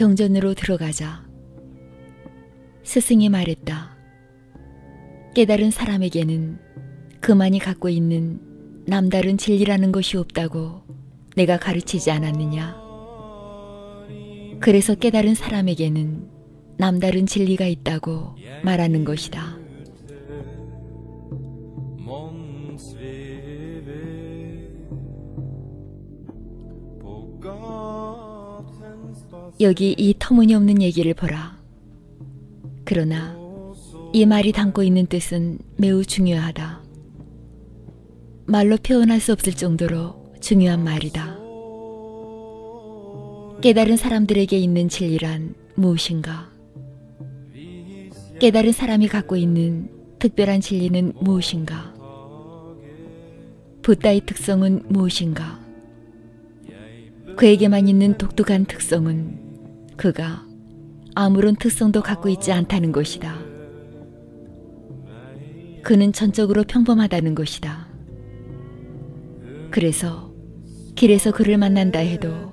경전으로 들어가자 스승이 말했다. 깨달은 사람에게는 그만이 갖고 있는 남다른 진리라는 것이 없다고 내가 가르치지 않았느냐. 그래서 깨달은 사람에게는 남다른 진리가 있다고 말하는 것이다. 여기 이 터무니없는 얘기를 보라. 그러나 이 말이 담고 있는 뜻은 매우 중요하다. 말로 표현할 수 없을 정도로 중요한 말이다. 깨달은 사람들에게 있는 진리란 무엇인가? 깨달은 사람이 갖고 있는 특별한 진리는 무엇인가? 붓다의 특성은 무엇인가? 그에게만 있는 독특한 특성은 그가 아무런 특성도 갖고 있지 않다는 것이다. 그는 전적으로 평범하다는 것이다. 그래서 길에서 그를 만난다 해도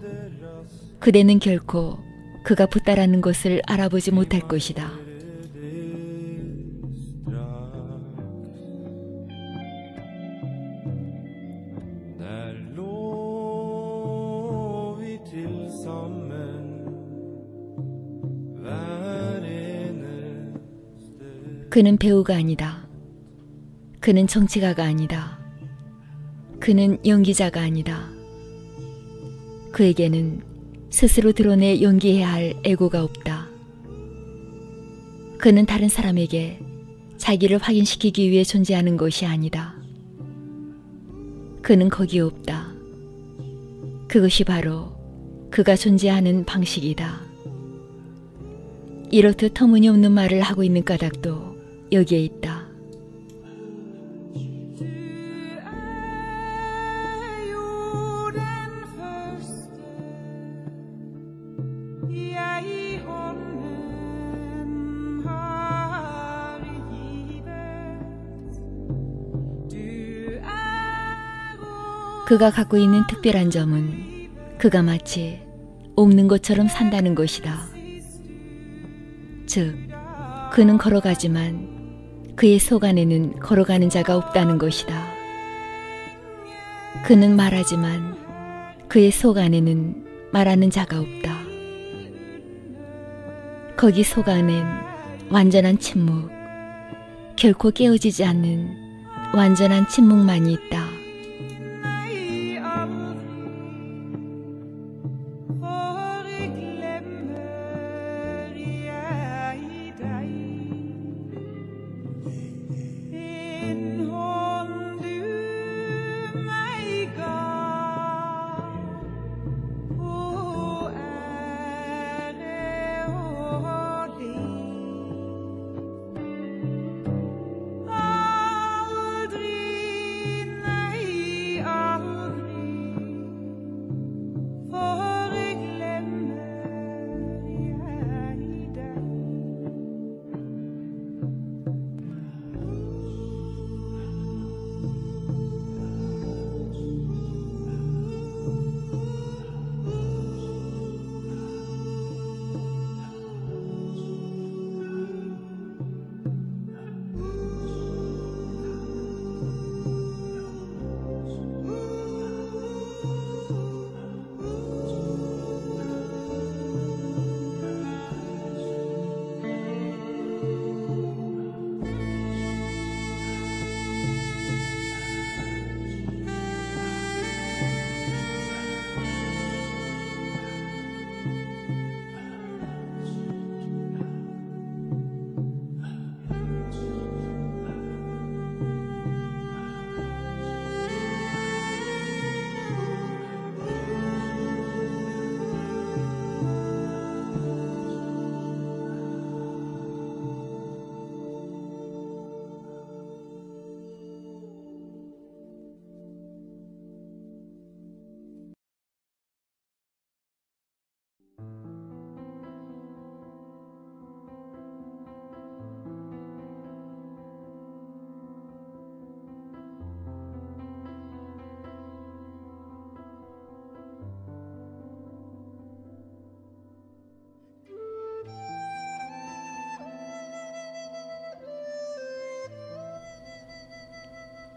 그대는 결코 그가 붓다라는 것을 알아보지 못할 것이다. 그는 배우가 아니다. 그는 정치가가 아니다. 그는 연기자가 아니다. 그에게는 스스로 드러내 연기해야 할 애고가 없다. 그는 다른 사람에게 자기를 확인시키기 위해 존재하는 것이 아니다. 그는 거기에 없다. 그것이 바로 그가 존재하는 방식이다. 이렇듯 터무니없는 말을 하고 있는 까닭도 여기에 있다. 그가 갖고 있는 특별한 점은 그가 마치 없는 것처럼 산다는 것이다. 즉, 그는 걸어가지만 그의 속 안에는 걸어가는 자가 없다는 것이다. 그는 말하지만 그의 속 안에는 말하는 자가 없다. 거기 속 안엔 완전한 침묵, 결코 깨어지지 않는 완전한 침묵만이 있다.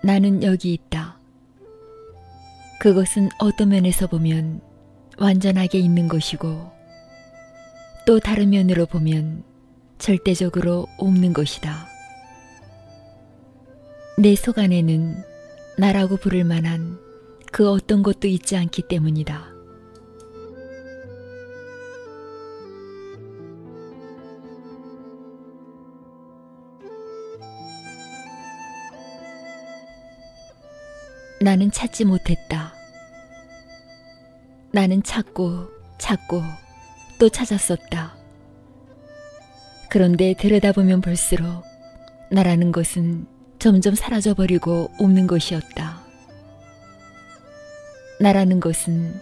나는 여기 있다. 그것은 어떤 면에서 보면 완전하게 있는 것이고 또 다른 면으로 보면 절대적으로 없는 것이다. 내 속 안에는 나라고 부를 만한 그 어떤 것도 있지 않기 때문이다. 나는 찾지 못했다. 나는 찾고 찾고 또 찾았었다. 그런데 들여다보면 볼수록 나라는 것은 점점 사라져버리고 없는 것이었다. 나라는 것은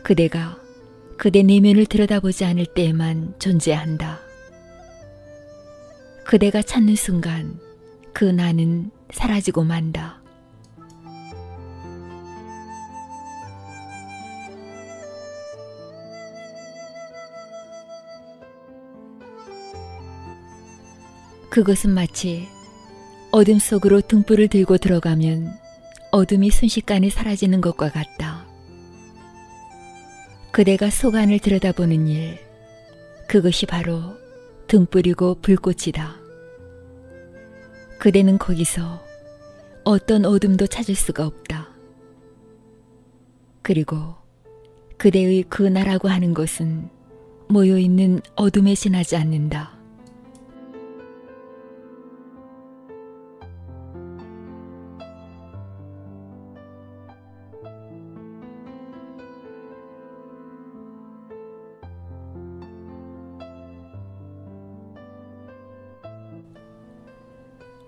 그대가 그대 내면을 들여다보지 않을 때에만 존재한다. 그대가 찾는 순간 그 나는 사라지고 만다. 그것은 마치 어둠 속으로 등불을 들고 들어가면 어둠이 순식간에 사라지는 것과 같다. 그대가 속 안을 들여다보는 일, 그것이 바로 등불이고 불꽃이다. 그대는 거기서 어떤 어둠도 찾을 수가 없다. 그리고 그대의 그 나라고 하는 것은 모여있는 어둠에 지나지 않는다.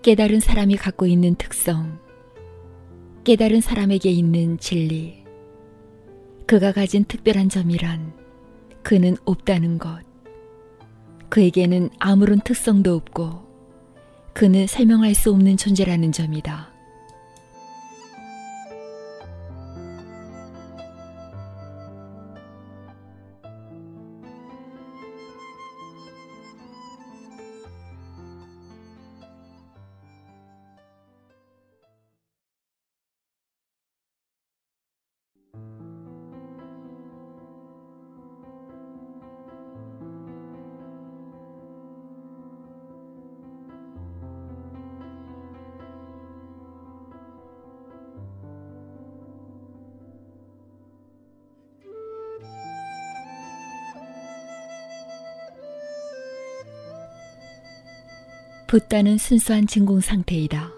깨달은 사람이 갖고 있는 특성, 깨달은 사람에게 있는 진리, 그가 가진 특별한 점이란 그는 없다는 것, 그에게는 아무런 특성도 없고 그는 설명할 수 없는 존재라는 점이다. 붓다는 순수한 진공 상태이다.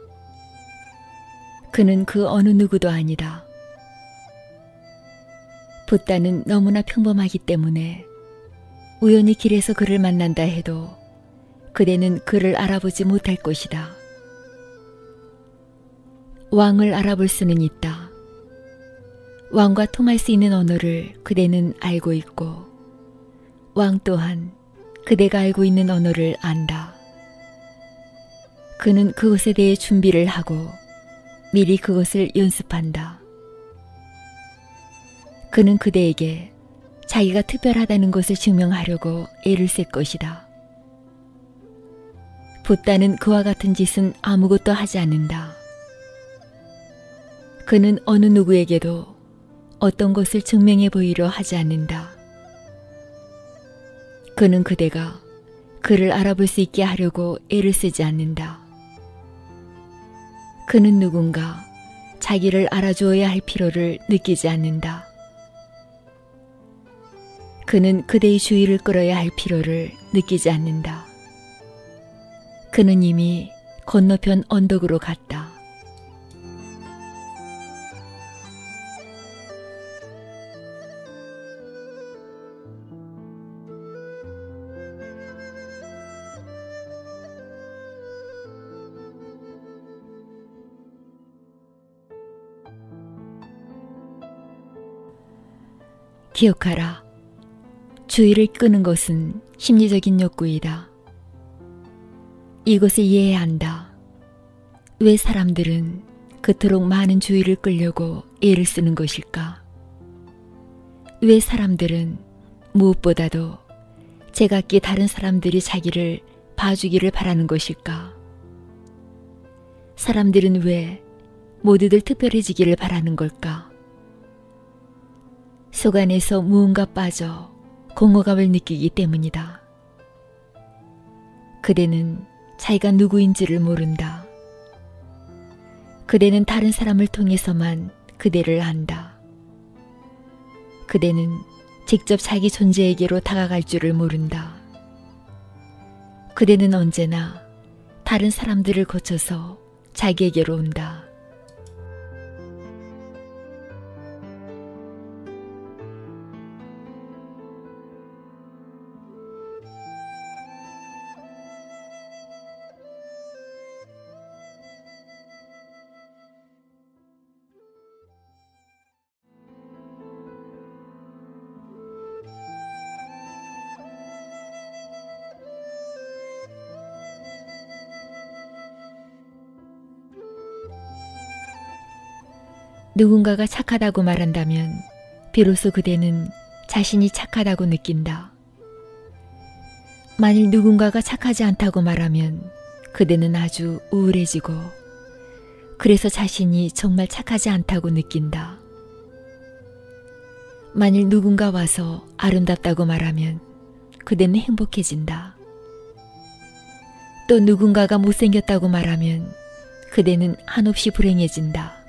그는 그 어느 누구도 아니다. 붓다는 너무나 평범하기 때문에 우연히 길에서 그를 만난다 해도 그대는 그를 알아보지 못할 것이다. 왕을 알아볼 수는 있다. 왕과 통할 수 있는 언어를 그대는 알고 있고 왕 또한 그대가 알고 있는 언어를 안다. 그는 그것에 대해 준비를 하고 미리 그것을 연습한다. 그는 그대에게 자기가 특별하다는 것을 증명하려고 애를 쓸 것이다. 붓다는 그와 같은 짓은 아무것도 하지 않는다. 그는 어느 누구에게도 어떤 것을 증명해 보이려 하지 않는다. 그는 그대가 그를 알아볼 수 있게 하려고 애를 쓰지 않는다. 그는 누군가 자기를 알아주어야 할 필요를 느끼지 않는다. 그는 그대의 주의를 끌어야 할 필요를 느끼지 않는다. 그는 이미 건너편 언덕으로 갔다. 기억하라. 주의를 끄는 것은 심리적인 욕구이다. 이것을 이해해야 한다. 왜 사람들은 그토록 많은 주의를 끌려고 애를 쓰는 것일까? 왜 사람들은 무엇보다도 제각기 다른 사람들이 자기를 봐주기를 바라는 것일까? 사람들은 왜 모두들 특별해지기를 바라는 걸까? 속 안에서 무언가 빠져 공허감을 느끼기 때문이다. 그대는 자기가 누구인지를 모른다. 그대는 다른 사람을 통해서만 그대를 안다. 그대는 직접 자기 존재에게로 다가갈 줄을 모른다. 그대는 언제나 다른 사람들을 거쳐서 자기에게로 온다. 누군가가 착하다고 말한다면 비로소 그대는 자신이 착하다고 느낀다. 만일 누군가가 착하지 않다고 말하면 그대는 아주 우울해지고 그래서 자신이 정말 착하지 않다고 느낀다. 만일 누군가 와서 아름답다고 말하면 그대는 행복해진다. 또 누군가가 못생겼다고 말하면 그대는 한없이 불행해진다.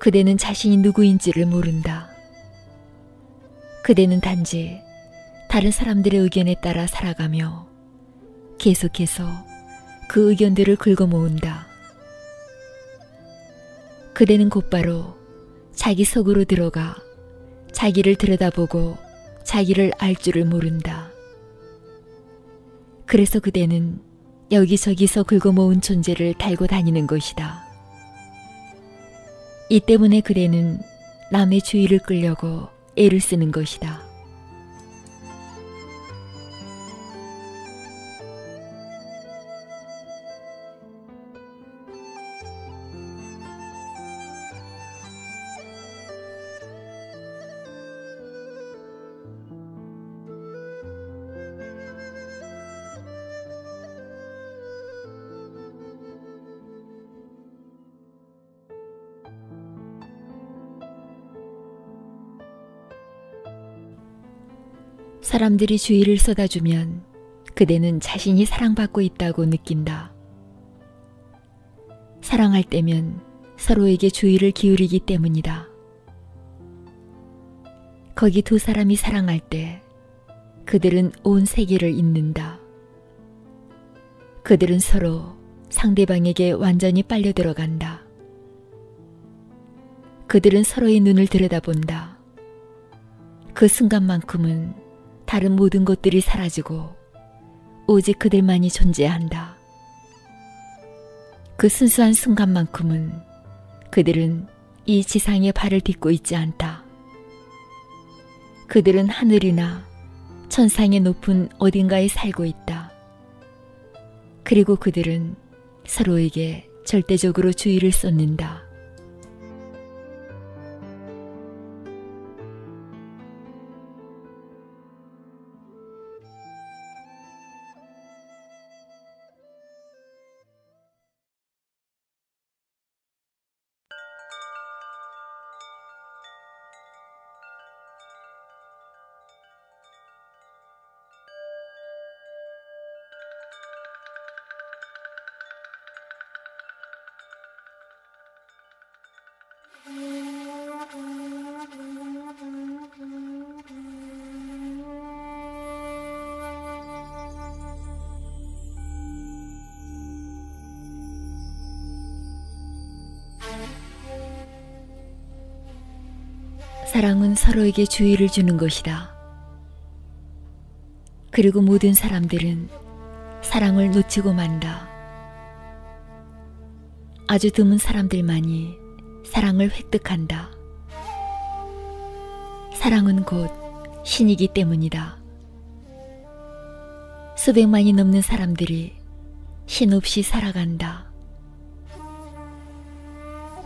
그대는 자신이 누구인지를 모른다. 그대는 단지 다른 사람들의 의견에 따라 살아가며 계속해서 그 의견들을 긁어모은다. 그대는 곧바로 자기 속으로 들어가 자기를 들여다보고 자기를 알 줄을 모른다. 그래서 그대는 여기저기서 긁어모은 존재를 달고 다니는 것이다. 이 때문에 그대는 남의 주의를 끌려고 애를 쓰는 것이다. 사람들이 주의를 쏟아주면 그대는 자신이 사랑받고 있다고 느낀다. 사랑할 때면 서로에게 주의를 기울이기 때문이다. 거기 두 사람이 사랑할 때 그들은 온 세계를 잇는다. 그들은 서로 상대방에게 완전히 빨려 들어간다. 그들은 서로의 눈을 들여다본다. 그 순간만큼은 다른 모든 것들이 사라지고 오직 그들만이 존재한다. 그 순수한 순간만큼은 그들은 이 지상에 발을 딛고 있지 않다. 그들은 하늘이나 천상의 높은 어딘가에 살고 있다. 그리고 그들은 서로에게 절대적으로 주의를 쏟는다. 사랑은 서로에게 주의를 주는 것이다. 그리고 모든 사람들은 사랑을 놓치고 만다. 아주 드문 사람들만이 사랑을 획득한다. 사랑은 곧 신이기 때문이다. 수백만이 넘는 사람들이 신 없이 살아간다.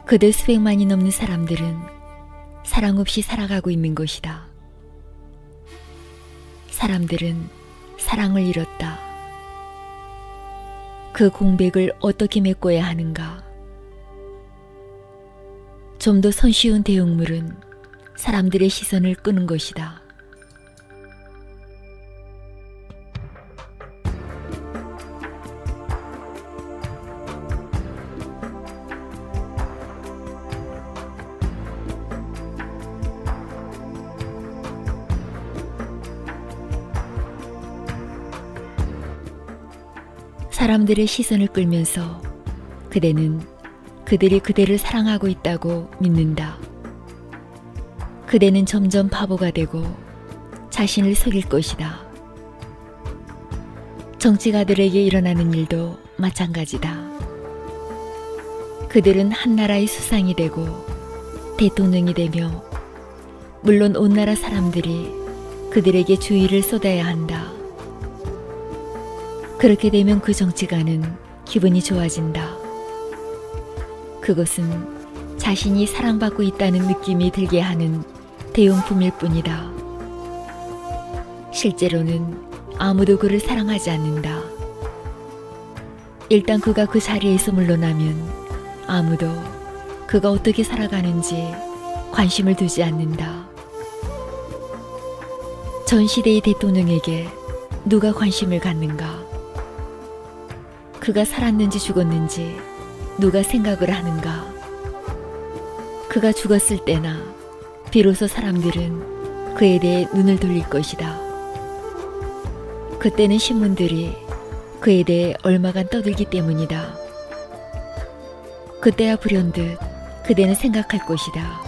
그들 수백만이 넘는 사람들은 사랑 없이 살아가고 있는 것이다. 사람들은 사랑을 잃었다. 그 공백을 어떻게 메꿔야 하는가? 좀 더 손쉬운 대응물은 사람들의 시선을 끄는 것이다. 사람들의 시선을 끌면서 그대는 그들이 그대를 사랑하고 있다고 믿는다. 그대는 점점 바보가 되고 자신을 속일 것이다. 정치가들에게 일어나는 일도 마찬가지다. 그들은 한 나라의 수상이 되고 대통령이 되며 물론 온 나라 사람들이 그들에게 주의를 쏟아야 한다. 그렇게 되면 그 정치가는 기분이 좋아진다. 그것은 자신이 사랑받고 있다는 느낌이 들게 하는 대용품일 뿐이다. 실제로는 아무도 그를 사랑하지 않는다. 일단 그가 그 자리에서 물러나면 아무도 그가 어떻게 살아가는지 관심을 두지 않는다. 전 시대의 대통령에게 누가 관심을 갖는가? 그가 살았는지 죽었는지 누가 생각을 하는가? 그가 죽었을 때나 비로소 사람들은 그에 대해 눈을 돌릴 것이다. 그때는 신문들이 그에 대해 얼마간 떠들기 때문이다. 그때야 불현듯 그대는 생각할 것이다.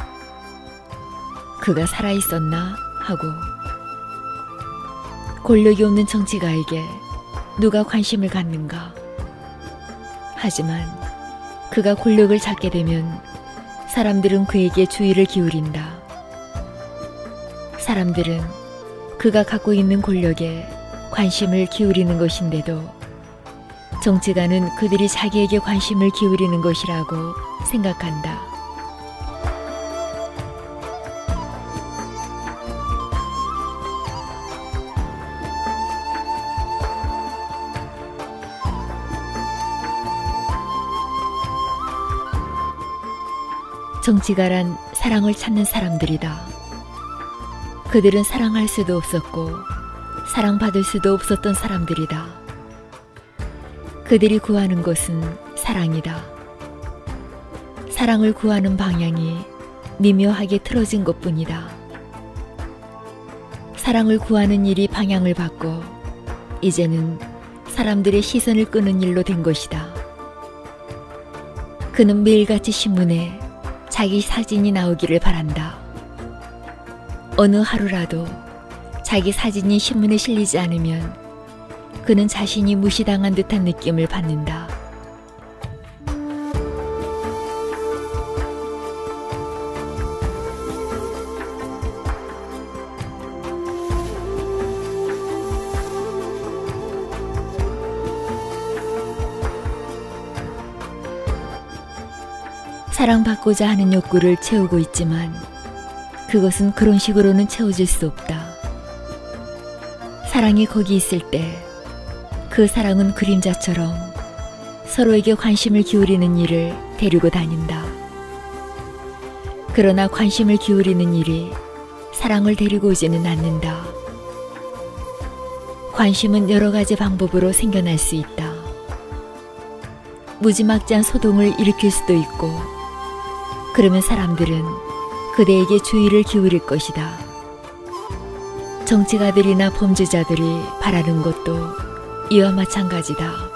그가 살아있었나 하고. 권력이 없는 정치가에게 누가 관심을 갖는가? 하지만 그가 권력을 잡게 되면 사람들은 그에게 주의를 기울인다. 사람들은 그가 갖고 있는 권력에 관심을 기울이는 것인데도 정치가는 그들이 자기에게 관심을 기울이는 것이라고 생각한다. 정치가란 사랑을 찾는 사람들이다. 그들은 사랑할 수도 없었고 사랑받을 수도 없었던 사람들이다. 그들이 구하는 것은 사랑이다. 사랑을 구하는 방향이 미묘하게 틀어진 것뿐이다. 사랑을 구하는 일이 방향을 바꿔 이제는 사람들의 시선을 끄는 일로 된 것이다. 그는 매일같이 신문에 자기 사진이 나오기를 바란다. 어느 하루라도 자기 사진이 신문에 실리지 않으면 그는 자신이 무시당한 듯한 느낌을 받는다. 사랑받고자 하는 욕구를 채우고 있지만 그것은 그런 식으로는 채워질 수 없다. 사랑이 거기 있을 때 그 사랑은 그림자처럼 서로에게 관심을 기울이는 일을 데리고 다닌다. 그러나 관심을 기울이는 일이 사랑을 데리고 오지는 않는다. 관심은 여러 가지 방법으로 생겨날 수 있다. 무지막지한 소동을 일으킬 수도 있고 그러면 사람들은 그대에게 주의를 기울일 것이다. 정치가들이나 범죄자들이 바라는 것도 이와 마찬가지다.